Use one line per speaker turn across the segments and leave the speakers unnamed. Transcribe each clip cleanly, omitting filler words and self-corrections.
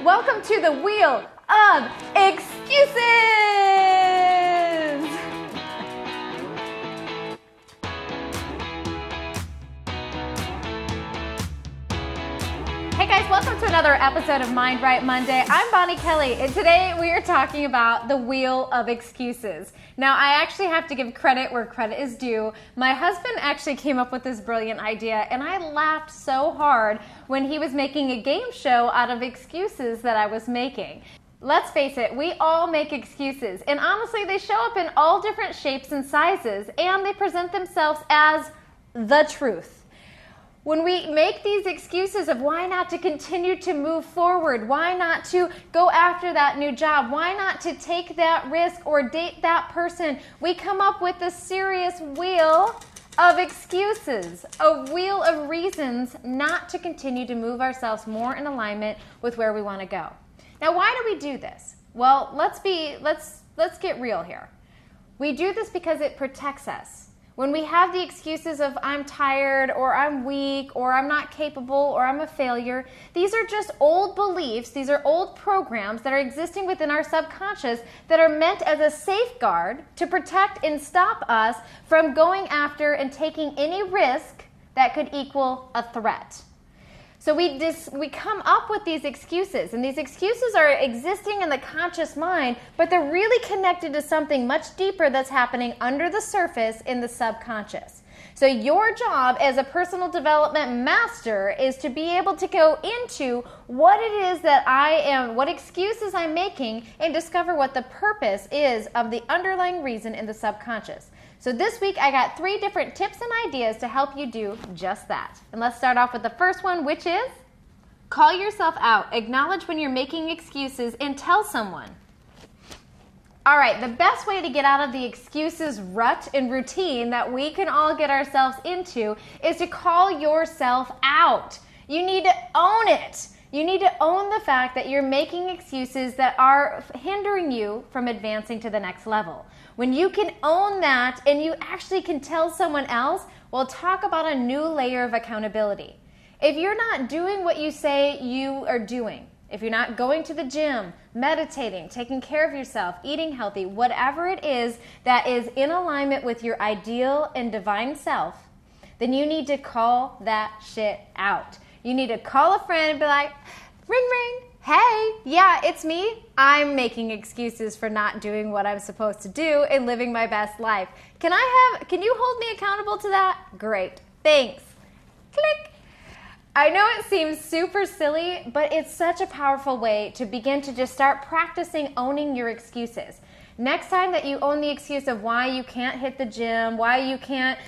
Welcome to the Wheel of Excuses! Hey guys, welcome to another episode of Mind Right Monday. I'm Bonnie Kelly, and today we are talking about the Wheel of Excuses. Now, I actually have to give credit where credit is due. My husband actually came up with this brilliant idea, and I laughed so hard when he was making a game show out of excuses that I was making. Let's face it, we all make excuses, and honestly, they show up in all different shapes and sizes, and they present themselves as the truth. When we make these excuses of why not to continue to move forward, why not to go after that new job, why not to take that risk or date that person, we come up with a serious wheel of excuses, a wheel of reasons not to continue to move ourselves more in alignment with where we want to go. Now, why do we do this? Well, let's get real here. We do this because it protects us. When we have the excuses of I'm tired, or I'm weak, or I'm not capable, or I'm a failure, these are just old beliefs, these are old programs that are existing within our subconscious that are meant as a safeguard to protect and stop us from going after and taking any risk that could equal a threat. So we come up with these excuses, and these excuses are existing in the conscious mind, but they're really connected to something much deeper that's happening under the surface in the subconscious. So your job as a personal development master is to be able to go into what it is that what excuses I'm making, and discover what the purpose is of the underlying reason in the subconscious. So this week I got 3 different tips and ideas to help you do just that. And let's start off with the first one, which is call yourself out. Acknowledge when you're making excuses and tell someone. All right, the best way to get out of the excuses rut and routine that we can all get ourselves into is to call yourself out. You need to own it. You need to own the fact that you're making excuses that are hindering you from advancing to the next level. When you can own that and you actually can tell someone else, we'll talk about a new layer of accountability. If you're not doing what you say you are doing, if you're not going to the gym, meditating, taking care of yourself, eating healthy, whatever it is that is in alignment with your ideal and divine self, then you need to call that shit out. You need to call a friend and be like, ring, ring. Hey, yeah, it's me. I'm making excuses for not doing what I'm supposed to do and living my best life. Can you hold me accountable to that? Great, thanks. Click. I know it seems super silly, but it's such a powerful way to begin to just start practicing owning your excuses. Next time that you own the excuse of why you can't hit the gym, why you can't,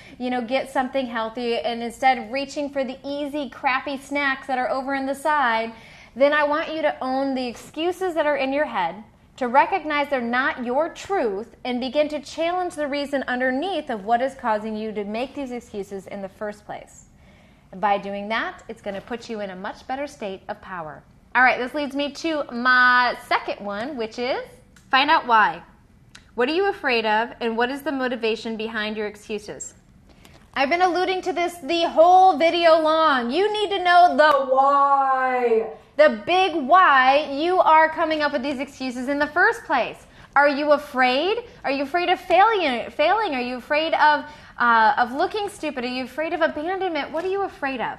get something healthy, and instead reaching for the easy, crappy snacks that are over in the side, then I want you to own the excuses that are in your head, to recognize they're not your truth, and begin to challenge the reason underneath of what is causing you to make these excuses in the first place. And by doing that, it's going to put you in a much better state of power. All right, this leads me to my second one, which is find out why. What are you afraid of, and what is the motivation behind your excuses? I've been alluding to this the whole video long. You need to know the why. The big why you are coming up with these excuses in the first place. Are you afraid? Are you afraid of failing? Are you afraid of looking stupid? Are you afraid of abandonment? What are you afraid of?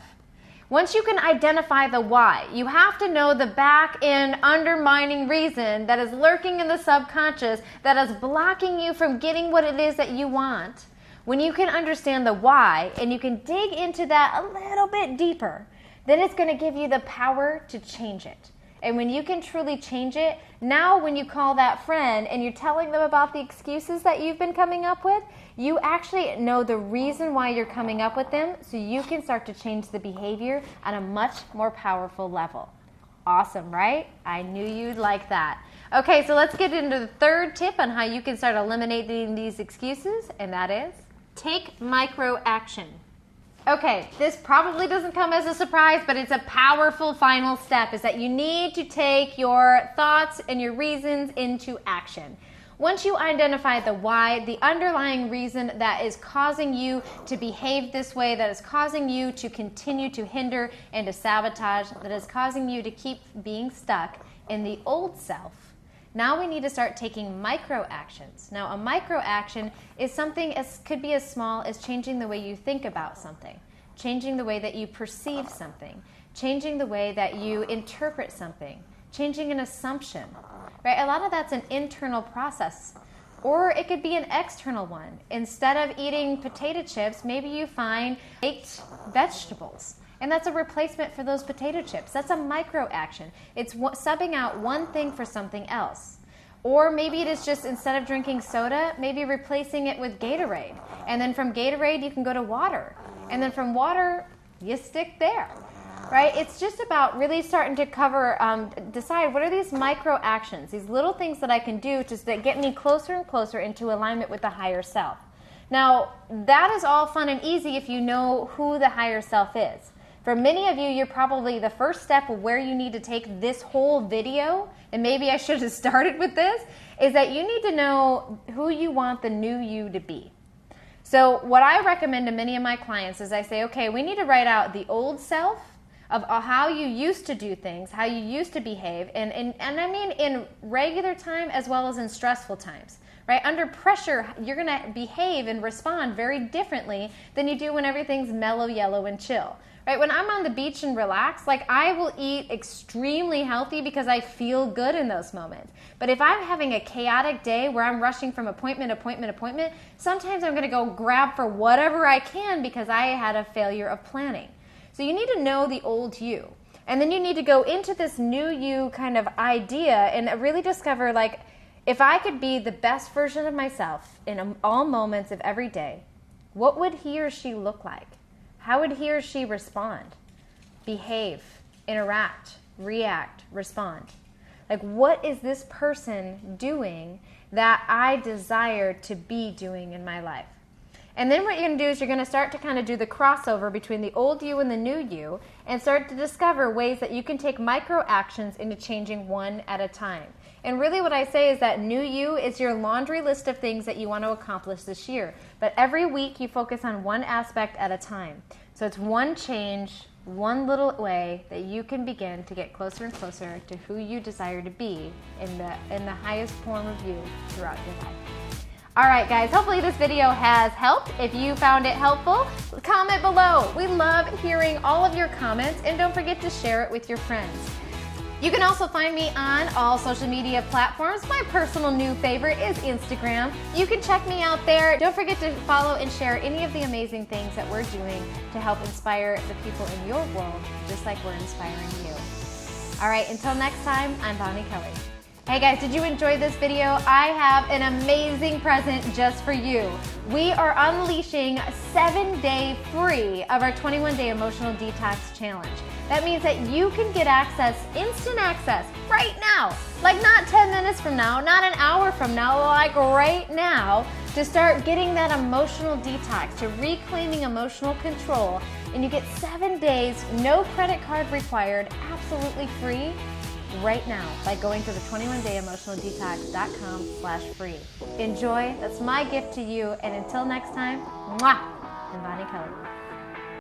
Once you can identify the why, you have to know the back end undermining reason that is lurking in the subconscious that is blocking you from getting what it is that you want. When you can understand the why and you can dig into that a little bit deeper, then it's going to give you the power to change it. And when you can truly change it, now when you call that friend and you're telling them about the excuses that you've been coming up with, you actually know the reason why you're coming up with them, so you can start to change the behavior at a much more powerful level. Awesome, right? I knew you'd like that. Okay, so let's get into the third tip on how you can start eliminating these excuses, and that is take micro action. Okay, this probably doesn't come as a surprise, but it's a powerful final step, is that you need to take your thoughts and your reasons into action. Once you identify the why, the underlying reason that is causing you to behave this way, that is causing you to continue to hinder and to sabotage, that is causing you to keep being stuck in the old self, now we need to start taking micro actions. Now, a micro action is something could be as small as changing the way you think about something, changing the way that you perceive something, changing the way that you interpret something, changing an assumption, right? A lot of that's an internal process. Or it could be an external one. Instead of eating potato chips, maybe you find baked vegetables. And that's a replacement for those potato chips. That's a micro action. It's subbing out one thing for something else. Or maybe it is just, instead of drinking soda, maybe replacing it with Gatorade. And then from Gatorade, you can go to water. And then from water, you stick there. Right? It's just about really starting to decide what are these micro actions, these little things that I can do just that get me closer and closer into alignment with the higher self. Now, that is all fun and easy if you know who the higher self is. For many of you, you're probably the first step of where you need to take this whole video, and maybe I should have started with this, is that you need to know who you want the new you to be. So what I recommend to many of my clients is I say, okay, we need to write out the old self of how you used to do things, how you used to behave, and I mean in regular time as well as in stressful times. Right? Under pressure, you're going to behave and respond very differently than you do when everything's mellow, yellow, and chill. Right? When I'm on the beach and relaxed, like I will eat extremely healthy because I feel good in those moments. But if I'm having a chaotic day where I'm rushing from appointment, sometimes I'm going to go grab for whatever I can because I had a failure of planning. So you need to know the old you. And then you need to go into this new you kind of idea and really discover, like, if I could be the best version of myself in all moments of every day, what would he or she look like? How would he or she respond, behave, interact, react, respond? Like, what is this person doing that I desire to be doing in my life? And then what you're going to do is you're going to start to kind of do the crossover between the old you and the new you and start to discover ways that you can take micro actions into changing one at a time. And really what I say is that new you is your laundry list of things that you want to accomplish this year. But every week you focus on one aspect at a time. So it's one change, one little way that you can begin to get closer and closer to who you desire to be in the highest form of you throughout your life. All right, guys, hopefully this video has helped. If you found it helpful, comment below. We love hearing all of your comments, and don't forget to share it with your friends. You can also find me on all social media platforms. My personal new favorite is Instagram. You can check me out there. Don't forget to follow and share any of the amazing things that we're doing to help inspire the people in your world, just like we're inspiring you. All right, until next time, I'm Bonnie Kelly. Hey guys, did you enjoy this video? I have an amazing present just for you. We are unleashing 7-day free of our 21-day emotional detox challenge. That means that you can get access, instant access, right now. Like not 10 minutes from now, not an hour from now, like right now, to start getting that emotional detox, to reclaiming emotional control. And you get 7 days, no credit card required, absolutely free, right now by going to the 21dayemotionaldetox.com/free. Enjoy. That's my gift to you. And until next time, mwah, I'm Bonnie Kelly.